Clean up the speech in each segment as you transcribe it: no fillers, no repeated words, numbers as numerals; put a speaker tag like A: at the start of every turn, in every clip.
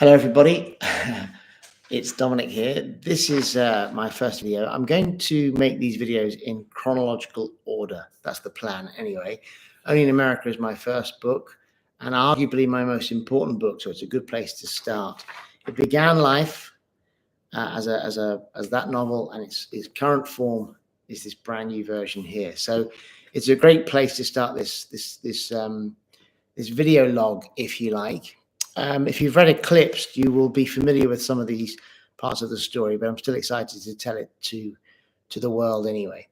A: Hello, everybody. It's Dominic here. This is my first video. I'm going to make these videos in chronological order. That's the plan anyway. Only in America is my first book and arguably my most important book, so it's a good place to start. It began life as that novel, and its current form is this brand new version here. So it's a great place to start this video log, if you like. If you've read Eclipsed, you will be familiar with some of these parts of the story, but I'm still excited to tell it to the world anyway.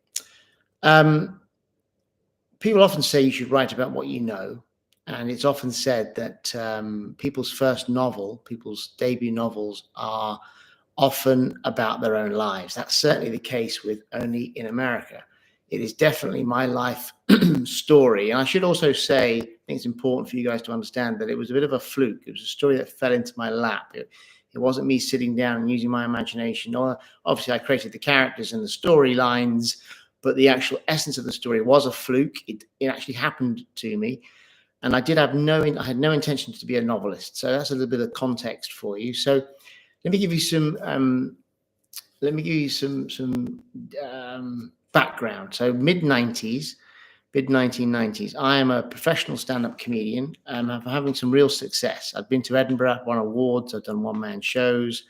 A: People often say you should write about what you know, and it's often said that people's first novel, people's debut novels, are often about their own lives. That's certainly the case with Only in America. It is definitely my life story. And I should also say, I think it's important for you guys to understand that it was a bit of a fluke. It was a story that fell into my lap. It wasn't me sitting down and using my imagination. Obviously, I created the characters and the storylines, but the actual essence of the story was a fluke. It actually happened to me. And I had no intention to be a novelist. So that's a little bit of context for you. So let me give you some background. So mid-1990s, I am a professional stand-up comedian. I'm having some real success. I've been to Edinburgh, won awards, I've done one-man shows.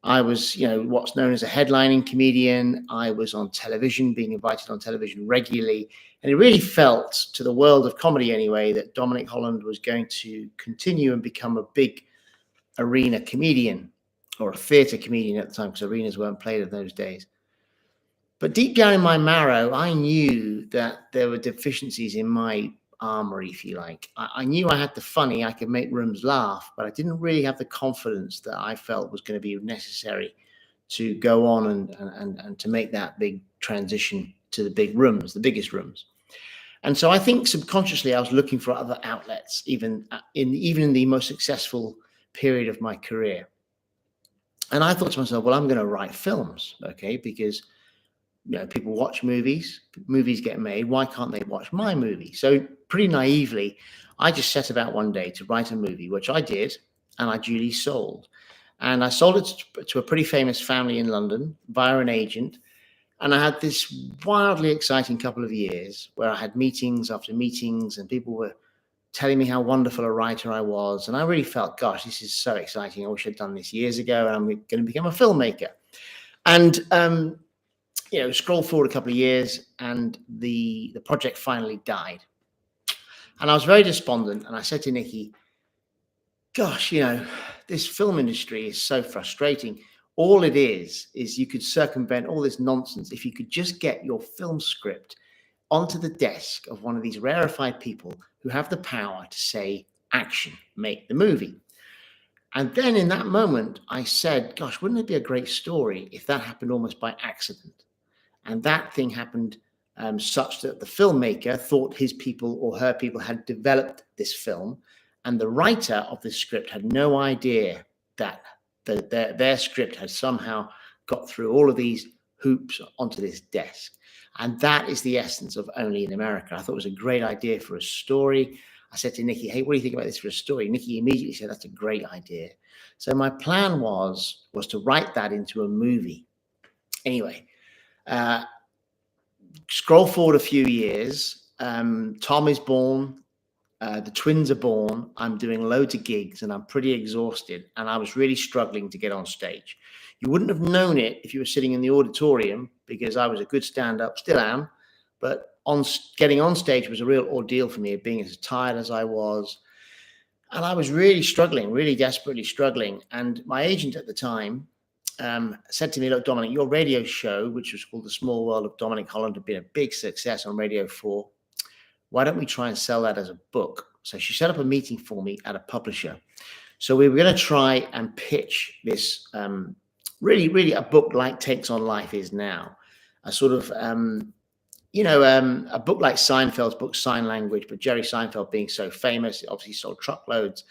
A: I was, what's known as a headlining comedian. I was on television, being invited on television regularly. And it really felt, to the world of comedy anyway, that Dominic Holland was going to continue and become a big arena comedian, or a theatre comedian at the time, because arenas weren't played in those days. But deep down in my marrow, I knew that there were deficiencies in my armory, if you like. I knew I had the funny, I could make rooms laugh, but I didn't really have the confidence that I felt was going to be necessary to go on and to make that big transition to the big rooms, the biggest rooms. And so I think subconsciously I was looking for other outlets, even in the most successful period of my career. And I thought to myself, well, I'm going to write films, okay, because people watch movies get made. Why can't they watch my movie? So pretty naively, I just set about one day to write a movie, which I did, and I duly sold. And I sold it to a pretty famous family in London via an agent. And I had this wildly exciting couple of years where I had meetings after meetings, and people were telling me how wonderful a writer I was. And I really felt, gosh, this is so exciting. I wish I'd done this years ago, and I'm going to become a filmmaker. And scroll forward a couple of years, and the project finally died. And I was very despondent. And I said to Nikki, gosh, this film industry is so frustrating. All it is you could circumvent all this nonsense if you could just get your film script onto the desk of one of these rarefied people who have the power to say, action, make the movie. And then in that moment, I said, gosh, wouldn't it be a great story if that happened almost by accident? And that thing happened such that the filmmaker thought his people or her people had developed this film, and the writer of this script had no idea that their script had somehow got through all of these hoops onto this desk. And that is the essence of Only in America. I thought it was a great idea for a story. I said to Nikki, hey, what do you think about this for a story? Nikki immediately said, that's a great idea. So my plan was to write that into a movie. Anyway, scroll forward a few years. Tom is born. The twins are born. I'm doing loads of gigs, and I'm pretty exhausted. And I was really struggling to get on stage. You wouldn't have known it if you were sitting in the auditorium, because I was a good stand-up, still am. But getting on stage was a real ordeal for me, being as tired as I was. And I was really struggling, really desperately struggling. And my agent at the time said to me, look, Dominic, your radio show, which was called The Small World of Dominic Holland, had been a big success on Radio 4. Why don't we try and sell that as a book? So she set up a meeting for me at a publisher. So we were going to try and pitch this really a book like Takes on Life is now. A sort of, a book like Seinfeld's book, Sign Language, but Jerry Seinfeld being so famous, it obviously sold truckloads.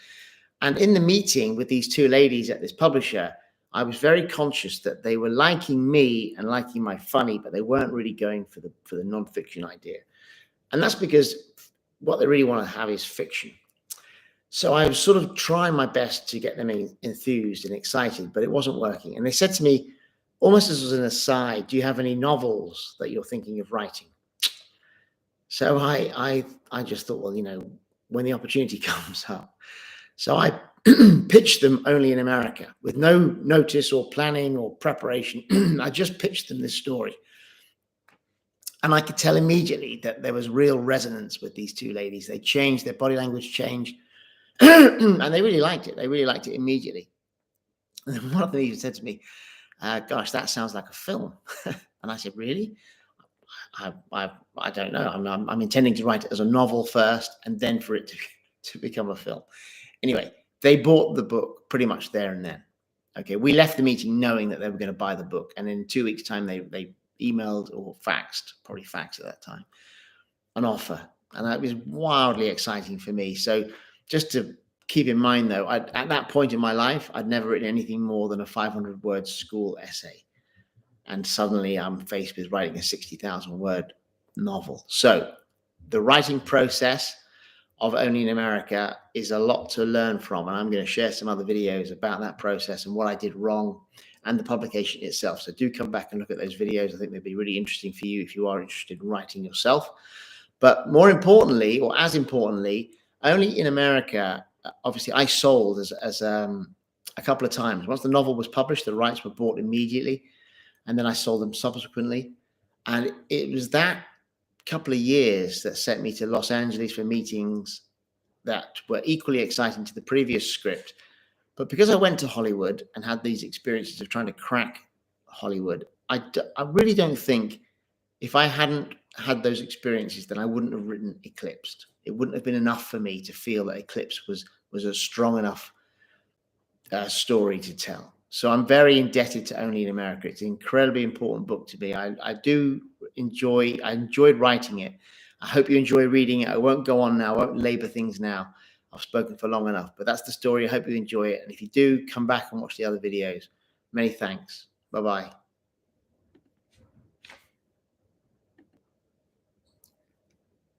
A: And in the meeting with these two ladies at this publisher, I was very conscious that they were liking me and liking my funny, but they weren't really going for the nonfiction idea. And that's because what they really want to have is fiction. So I was sort of trying my best to get them enthused and excited, but it wasn't working. And they said to me, almost as an aside, do you have any novels that you're thinking of writing? So I just thought, well, when the opportunity comes up. So I pitched them only in America with no notice or planning or preparation. I just pitched them this story. And I could tell immediately that there was real resonance with these two ladies. They changed, their body language changed, and they really liked it. They really liked it immediately. And then one of them even said to me, gosh, that sounds like a film. And I said, really? I don't know. I'm intending to write it as a novel first and then for it to become a film. Anyway, they bought the book pretty much there and then. Okay, we left the meeting knowing that they were going to buy the book. And in 2 weeks' time, they emailed or faxed, probably faxed at that time, an offer. And that was wildly exciting for me. So just to keep in mind, though, at that point in my life, I'd never written anything more than a 500-word school essay. And suddenly I'm faced with writing a 60,000-word novel. So the writing process of Only in America is a lot to learn from. And I'm going to share some other videos about that process and what I did wrong and the publication itself. So do come back and look at those videos. I think they'd be really interesting for you if you are interested in writing yourself. But more importantly, or as importantly, Only in America, obviously I sold as a couple of times. Once the novel was published, the rights were bought immediately. And then I sold them subsequently. And it was that couple of years that sent me to Los Angeles for meetings that were equally exciting to the previous script. But because I went to Hollywood and had these experiences of trying to crack Hollywood, I really don't think if I hadn't had those experiences, then I wouldn't have written Eclipsed. It wouldn't have been enough for me to feel that Eclipse was a strong enough story to tell. So I'm very indebted to Only in America. It's an incredibly important book to me. I enjoyed writing it. I hope you enjoy reading it. I won't go on now. I won't labor things now. I've spoken for long enough, but that's the story. I hope you enjoy it. And if you do, come back and watch the other videos. Many thanks. Bye-bye.